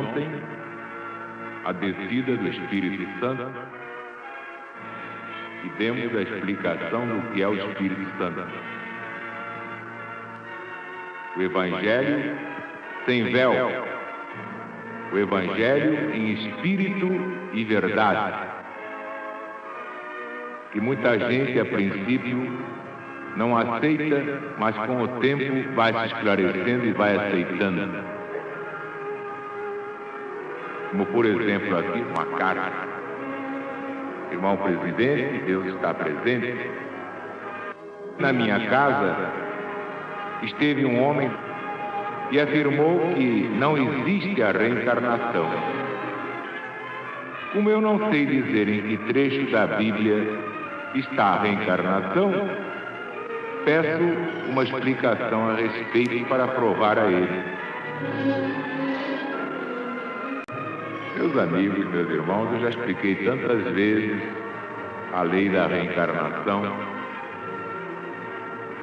ontem a descida do Espírito Santo e demos a explicação do que é o Espírito Santo. O Evangelho sem véu, o Evangelho em espírito e verdade, que muita gente a princípio não aceita, mas com o tempo vai se esclarecendo e vai aceitando. Como por exemplo aqui uma carta: irmão presidente, Deus está presente. Na minha casa esteve um homem e afirmou que não existe a reencarnação. Como eu não sei dizer em que trecho da Bíblia está a reencarnação, peço uma explicação a respeito para provar a ele. Meus amigos, meus irmãos, eu já expliquei tantas vezes a lei da reencarnação,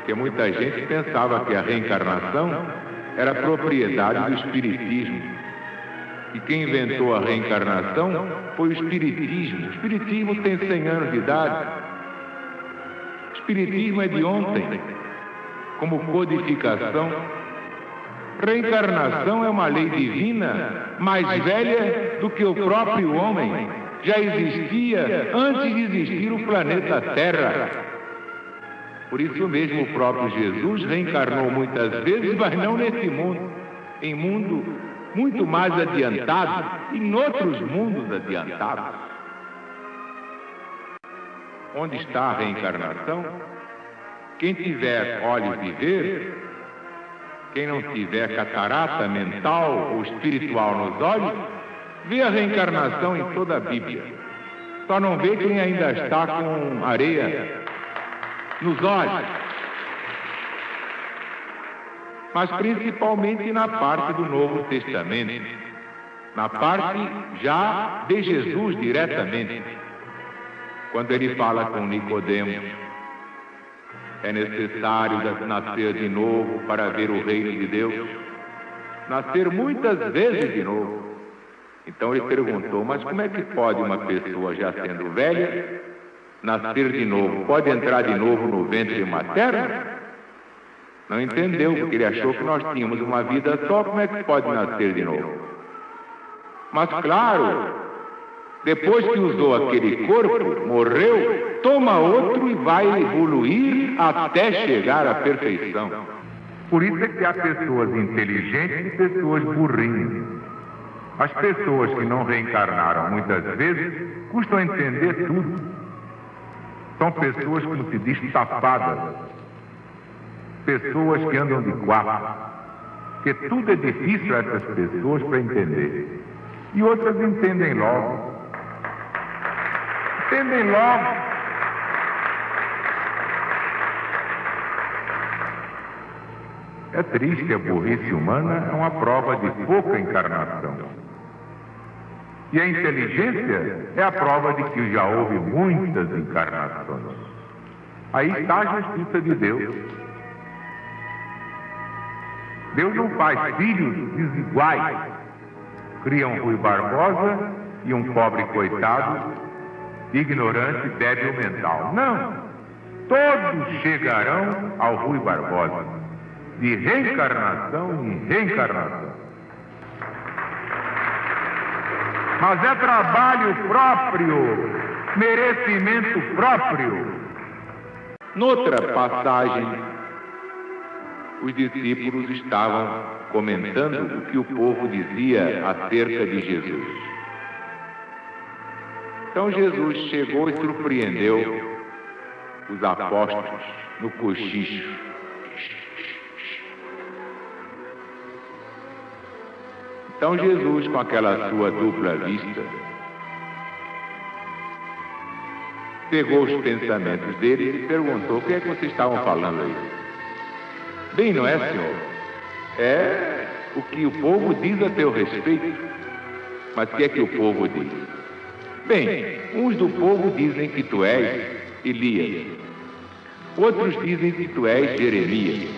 que muita gente pensava que a reencarnação era propriedade do Espiritismo. E quem inventou a reencarnação foi o Espiritismo. O Espiritismo tem 100 anos de idade. O Espiritismo é de ontem, como codificação. Reencarnação é uma lei divina, mais velha do que o próprio homem. Já existia antes de existir o planeta Terra. Por isso mesmo o próprio Jesus reencarnou muitas vezes, mas não nesse mundo, em mundo muito mais adiantado, em outros mundos adiantados. Onde está a reencarnação? Quem tiver olhos de ver, quem não tiver catarata mental ou espiritual nos olhos, vê a reencarnação em toda a Bíblia. Só não vê quem ainda está com areia nos olhos. Mas principalmente na parte do Novo Testamento, na parte já de Jesus diretamente, quando ele fala com Nicodemo: é necessário nascer de novo para ver o reino de Deus, nascer muitas vezes de novo. Então ele perguntou: mas como é que pode uma pessoa já sendo velha nascer de novo? Pode entrar de novo no ventre materno? Não entendeu, porque ele achou que nós tínhamos uma vida só. Como é que pode nascer de novo? Mas claro, depois que usou aquele corpo, morreu, toma outro e vai evoluir até chegar à perfeição. Por isso é que há pessoas inteligentes e pessoas burrinhas. As pessoas que não reencarnaram muitas vezes custam entender tudo. São pessoas, como se diz, tapadas. Pessoas que andam de quatro. Que tudo é difícil a essas pessoas para entender. E outras entendem logo. Entendem logo. É triste que a burrice humana é uma prova de pouca encarnação. E a inteligência é a prova de que já houve muitas encarnações. Aí está a justiça de Deus. Deus não faz filhos desiguais. Cria um Rui Barbosa e um pobre coitado, ignorante, débil mental. Não! Todos chegarão ao Rui Barbosa, de reencarnação em reencarnação. Mas é trabalho próprio, merecimento próprio. Noutra passagem, os discípulos estavam comentando o que o povo dizia acerca de Jesus. Então Jesus chegou e surpreendeu os apóstolos no cochicho. Então Jesus, com aquela sua dupla vista, pegou os pensamentos deles e perguntou: o que é que vocês estavam falando aí? Bem, não é, senhor? É o que o povo diz a teu respeito. Mas o que é que o povo diz? Bem, uns do povo dizem que tu és Elias. Outros dizem que tu és Jeremias.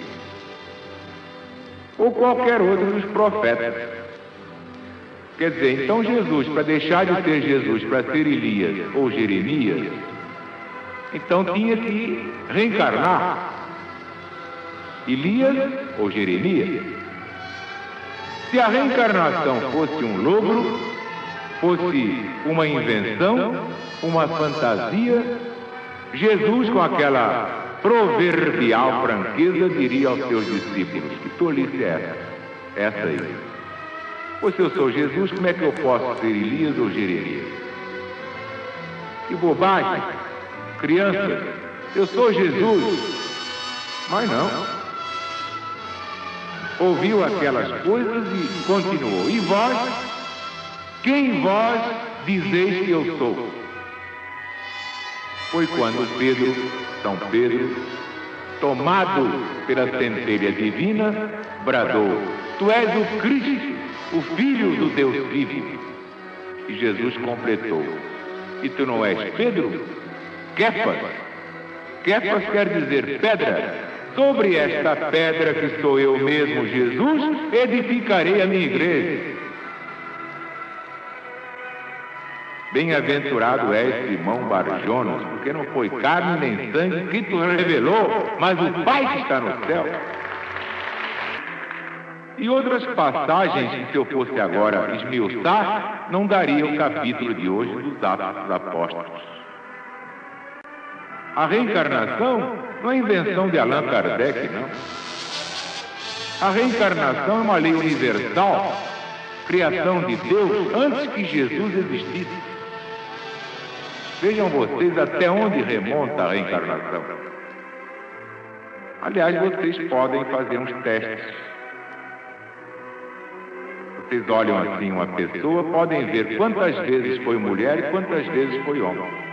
Ou qualquer outro dos profetas. Quer dizer, então Jesus, para deixar de ser Jesus, para ser Elias ou Jeremias, então tinha que reencarnar. Elias ou Jeremias. Se a reencarnação fosse um logro, fosse uma invenção, uma fantasia, Jesus, com aquela proverbial franqueza, diria aos seus discípulos: que tolice é essa aí? Pois se eu sou Jesus, como é que eu posso ser Elias ou Jeremias? Que bobagem! Crianças, eu sou Jesus. Mas não. Ouviu aquelas coisas e continuou: e vós, quem vós dizeis que eu sou? Foi quando Pedro, São Pedro, tomado pela centelha divina, bradou: tu és o Cristo, o Filho do Deus vivo. E Jesus completou: e tu não és Pedro? Kefas. Kefas quer dizer pedra. Sobre esta pedra que sou eu mesmo, Jesus, edificarei a minha igreja. Bem-aventurado és, Simão Barjonas, porque não foi carne nem sangue que te revelou, mas o Pai que está no céu. E outras passagens que, se eu fosse agora esmiuçar, não daria o capítulo de hoje dos Atos dos Apóstolos. A reencarnação não é invenção de Allan Kardec, não. A reencarnação é uma lei universal, criação de Deus antes que Jesus existisse. Vejam vocês até onde remonta a reencarnação. Aliás, vocês podem fazer uns testes. Vocês olham assim uma pessoa, podem ver quantas vezes foi mulher e quantas vezes foi homem.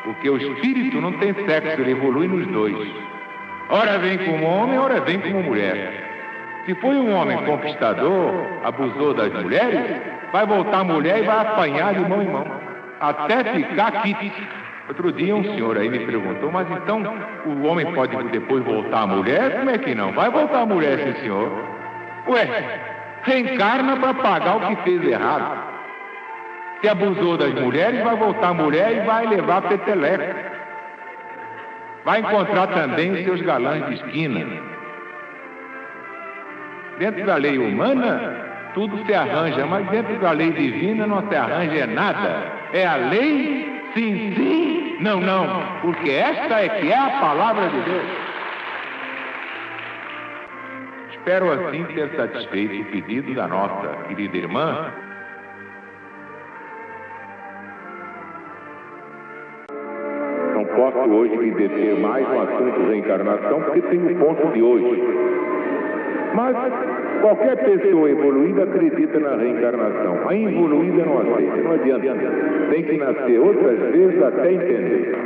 Porque o espírito não tem sexo, ele evolui nos dois. Ora vem como homem, ora vem como mulher. Se foi um homem conquistador, abusou das mulheres, vai voltar mulher e vai apanhar de mão em mão, até ficar quite. Outro dia um senhor aí me perguntou: mas então o homem pode depois voltar a mulher? Como é que não? Vai voltar a mulher, sim, senhor. Ué, reencarna para pagar o que fez errado. Se abusou das mulheres, vai voltar a mulher e vai levar peteleco. Vai encontrar também os seus galãs de esquina. Dentro da lei humana, tudo se arranja, mas dentro da lei divina não se arranja nada. É a lei, sim, sim, não, não, porque esta é que é a palavra de Deus. Espero assim ter satisfeito o pedido da nossa querida irmã. Não posso hoje me deter mais no assunto da encarnação, porque tem o ponto de hoje. Mas qualquer pessoa evoluída acredita na reencarnação. A involuída não aceita, não adianta. Tem que nascer outras vezes até entender.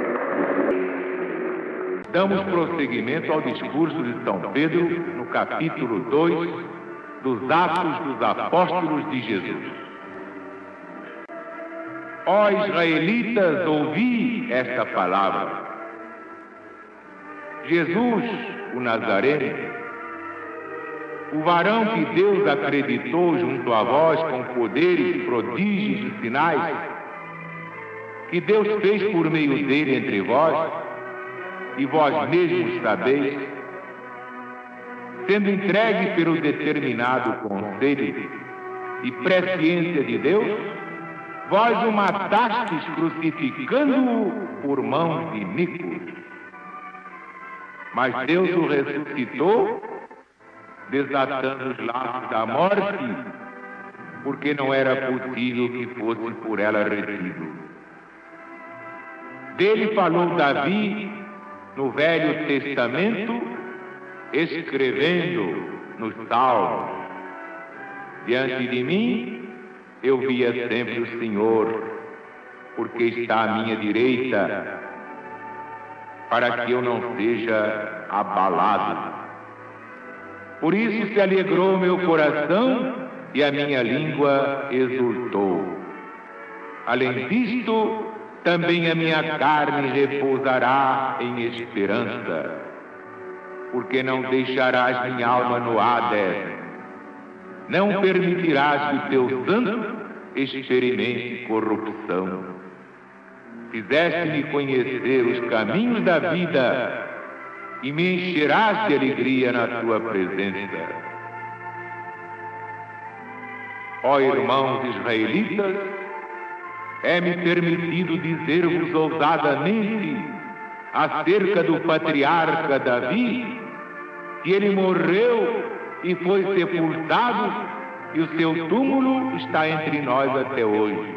Damos prosseguimento ao discurso de São Pedro, no capítulo 2 dos Atos dos Apóstolos de Jesus. Ó israelitas, ouvi esta palavra. Jesus, o Nazareno, o varão que Deus acreditou junto a vós com poderes, prodígios e sinais, que Deus fez por meio dele entre vós, e vós mesmos sabeis, sendo entregue pelo determinado conselho e presciência de Deus, vós o matastes crucificando-o por mãos de iníquos. Mas Deus o ressuscitou, desatando os laços da morte, porque não era possível que fosse por ela retido. Dele falou Davi no Velho Testamento, escrevendo nos Salmos: diante de mim eu via sempre o Senhor, porque está à minha direita, para que eu não seja abalado. Por isso se alegrou meu coração e a minha língua exultou. Além disto, também a minha carne repousará em esperança, porque não deixarás minha alma no Hades, não permitirás que o teu santo experimente corrupção. Fizeste-me conhecer os caminhos da vida e me encherás de alegria na tua presença. Ó irmãos israelitas, é-me permitido dizer-vos ousadamente acerca do patriarca Davi, que ele morreu e foi sepultado, e o seu túmulo está entre nós até hoje.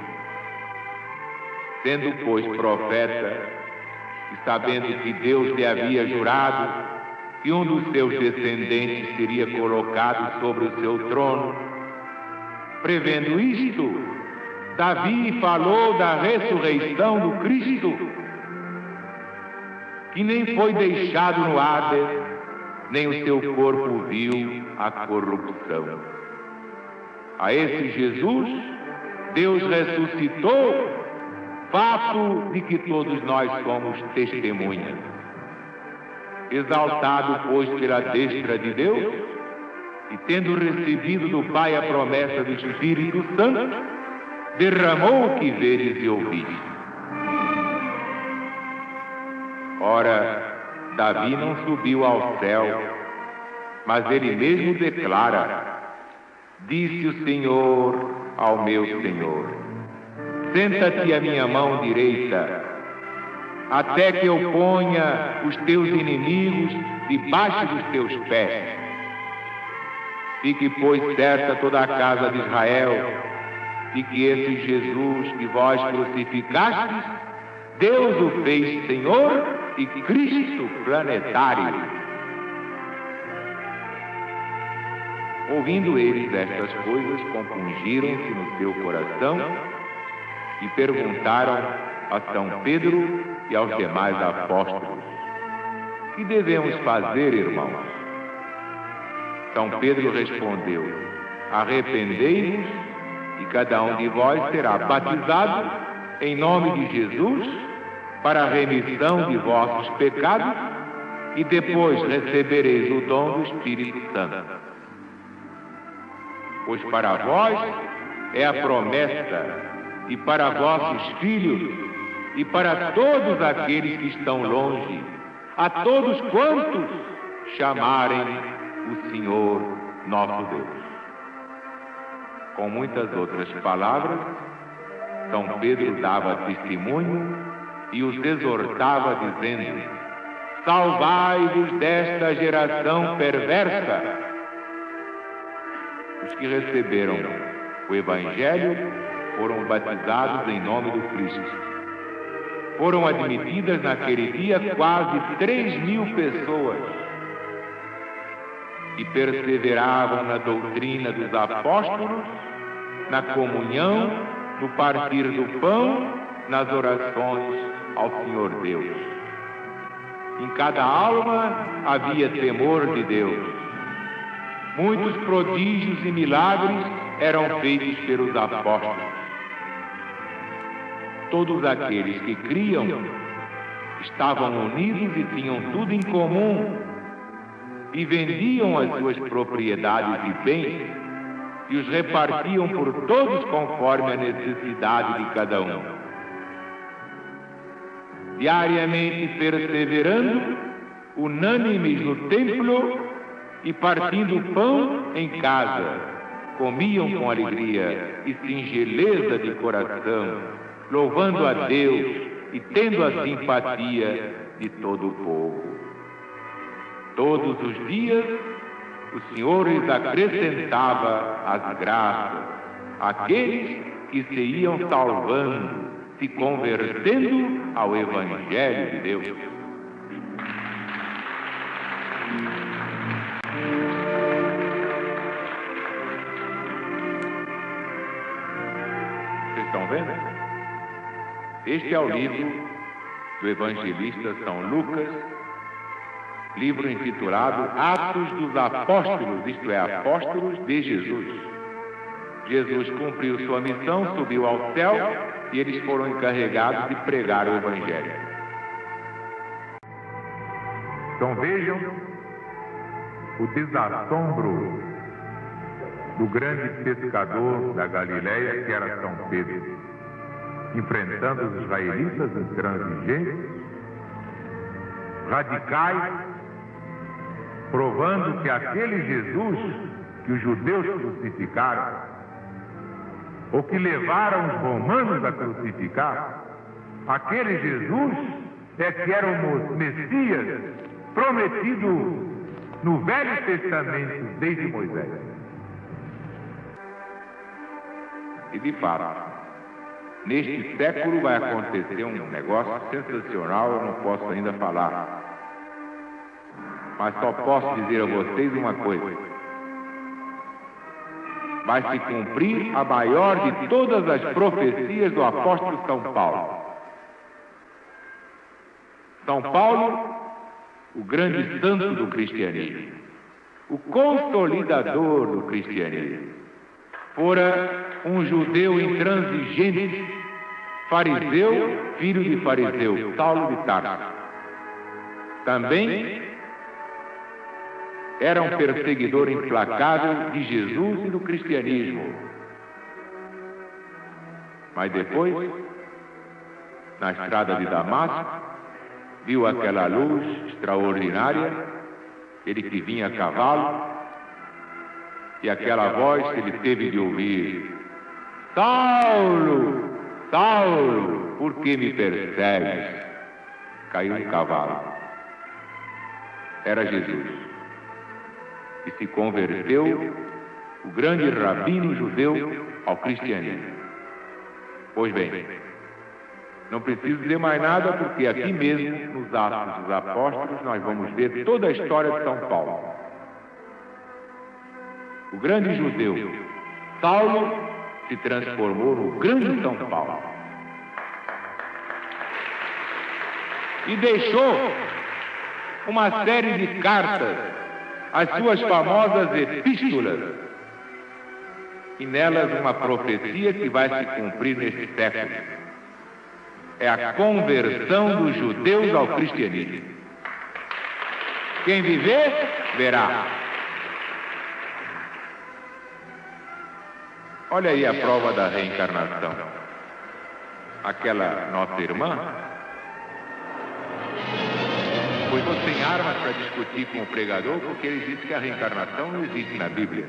Sendo, pois, profeta, e sabendo que Deus lhe havia jurado que um dos seus descendentes seria colocado sobre o seu trono, prevendo isto, Davi falou da ressurreição do Cristo, que nem foi deixado no Hades, nem o seu corpo viu a corrupção. A esse Jesus, Deus ressuscitou, fato de que todos nós somos testemunhas. Exaltado, pois, pela destra de Deus, e tendo recebido do Pai a promessa do Espírito Santo, derramou o que vedes e ouvis. Ora, Davi não subiu ao céu, mas ele mesmo declara: disse o Senhor ao meu Senhor: senta-te à minha mão direita, até que eu ponha os teus inimigos debaixo dos teus pés. Fique, pois, certa toda a casa de Israel, de que esse Jesus que vós crucificastes, Deus o fez Senhor e Cristo planetário. Ouvindo eles estas coisas, compungiram-se no seu coração e perguntaram a São Pedro e aos demais apóstolos: que devemos fazer, irmãos? São Pedro respondeu: arrependei-vos e cada um de vós será batizado em nome de Jesus para a remissão de vossos pecados e depois recebereis o dom do Espírito Santo. Pois para vós é a promessa, e para vossos filhos, e para todos aqueles que estão longe, a todos quantos chamarem o Senhor nosso Deus. Com muitas outras palavras, São Pedro dava testemunho e os exortava, dizendo: salvai-vos desta geração perversa. Os que receberam o Evangelho foram batizados em nome do Cristo. Foram admitidas naquele dia quase 3.000 pessoas e perseveravam na doutrina dos apóstolos, na comunhão, no partir do pão, nas orações ao Senhor Deus. Em cada alma havia temor de Deus. Muitos prodígios e milagres eram feitos pelos apóstolos. Todos aqueles que criam estavam unidos e tinham tudo em comum, e vendiam as suas propriedades e bens e os repartiam por todos conforme a necessidade de cada um. Diariamente perseverando, unânimes no templo e partindo pão em casa, comiam com alegria e singeleza de coração, louvando a Deus e tendo a simpatia de todo o povo. Todos os dias, o Senhor lhes acrescentava as graças, aqueles que se iam salvando, se convertendo ao Evangelho de Deus. Vocês estão vendo? Este é o livro do evangelista São Lucas, livro intitulado Atos dos Apóstolos, isto é, Apóstolos de Jesus. Jesus cumpriu sua missão, subiu ao céu e eles foram encarregados de pregar o Evangelho. Então vejam o desassombro do grande pescador da Galileia, que era São Pedro, enfrentando os israelitas intransigentes, radicais, provando que aquele Jesus que os judeus crucificaram, ou que levaram os romanos a crucificar, aquele Jesus é que era o Messias prometido no Velho Testamento desde Moisés. E de fato, neste século vai acontecer um negócio sensacional, eu não posso ainda falar. Mas só posso dizer a vocês uma coisa. Vai se cumprir a maior de todas as profecias do apóstolo São Paulo. São Paulo, o grande santo do cristianismo, o consolidador do cristianismo, fora um judeu intransigente, fariseu, filho de fariseu, Saulo de Tarso. Também era um perseguidor implacável de Jesus e do cristianismo. Mas depois, na estrada de Damasco, viu aquela luz extraordinária, ele que vinha a cavalo, e aquela voz que ele teve de ouvir: Saulo, Saulo, por que me persegues? Caiu um cavalo. Era Jesus. E se converteu o grande rabino judeu ao cristianismo. Pois bem, não preciso dizer mais nada, porque aqui mesmo, nos Atos dos Apóstolos, nós vamos ver toda a história de São Paulo. O grande judeu Saulo se transformou no grande São Paulo. E deixou uma série de cartas, as suas famosas epístolas, e nelas uma profecia que vai se cumprir neste século. É a conversão dos judeus ao cristianismo. Quem viver, verá. Olha aí a prova da reencarnação. Aquela nossa irmã foi sem armas para discutir com o pregador, porque ele disse que a reencarnação não existe na Bíblia.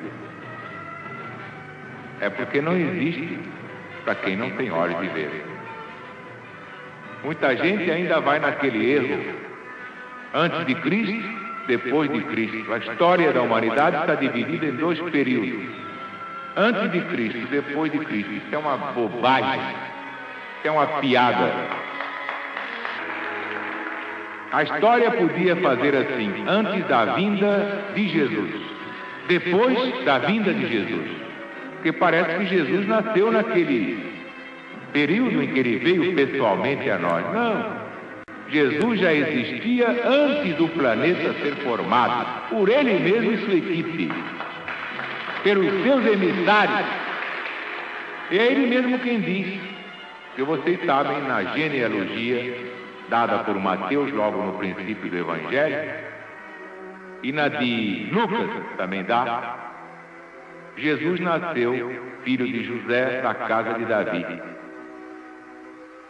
É porque não existe para quem não tem olhos de ver. Muita gente ainda vai naquele erro. Antes de Cristo, depois de Cristo. A história da humanidade está dividida em dois períodos. Antes de Cristo, depois de Cristo. Isso é uma bobagem. Isso é uma piada. A história podia fazer assim: antes da vinda de Jesus, depois da vinda de Jesus. Porque parece que Jesus nasceu naquele período em que ele veio pessoalmente a nós. Não. Jesus já existia antes do planeta ser formado, por ele mesmo e sua equipe, pelos seus emissários. E é ele mesmo quem diz, que vocês sabem, na genealogia dada por Mateus logo no princípio do Evangelho, e na de Lucas também dá, Jesus nasceu filho de José da casa de Davi.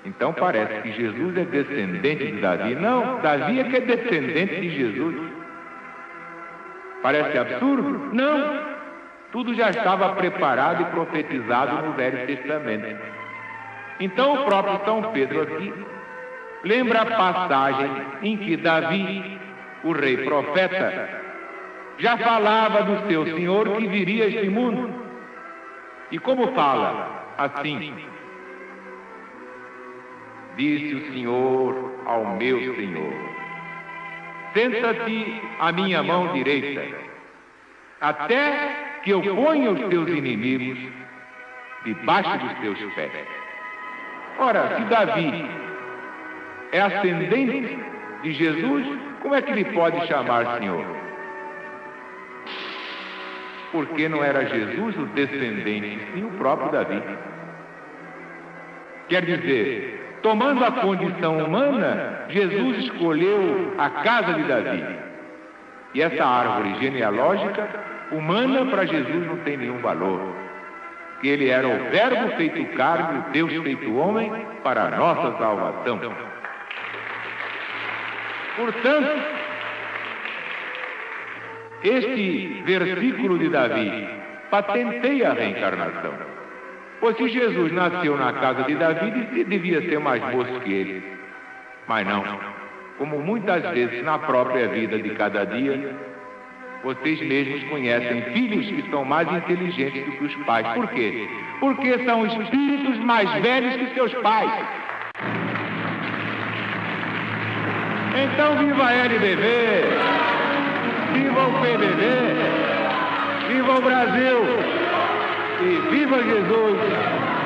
Então parece que Jesus é descendente de Davi. Não, Davi é que é descendente de Jesus. Parece absurdo? Não. Tudo já estava preparado e profetizado no Velho Testamento. Então o próprio São Pedro aqui lembra a passagem em que Davi, o rei profeta, já falava do seu Senhor que viria a este mundo. E como fala? Assim: disse o Senhor ao meu Senhor: senta-te à minha mão direita, até que eu ponha os teus inimigos debaixo dos teus pés. Ora, se Davi é ascendente de Jesus, como é que ele pode chamar Senhor? Porque não era Jesus o descendente, sim o próprio Davi. Quer dizer, tomando a condição humana, Jesus escolheu a casa de Davi. E essa árvore genealógica humana para Jesus não tem nenhum valor. Que ele era o Verbo feito carne, o Deus feito homem, para a nossa salvação. Portanto, este versículo de Davi patenteia a reencarnação. Pois se Jesus nasceu na casa de Davi, devia ser mais moço que ele. Mas não. Como muitas vezes na própria vida de cada dia, vocês mesmos conhecem filhos que são mais inteligentes do que os pais. Por quê? Porque são espíritos mais velhos que seus pais. Então viva a LBV, viva o PBB, viva o Brasil e viva Jesus!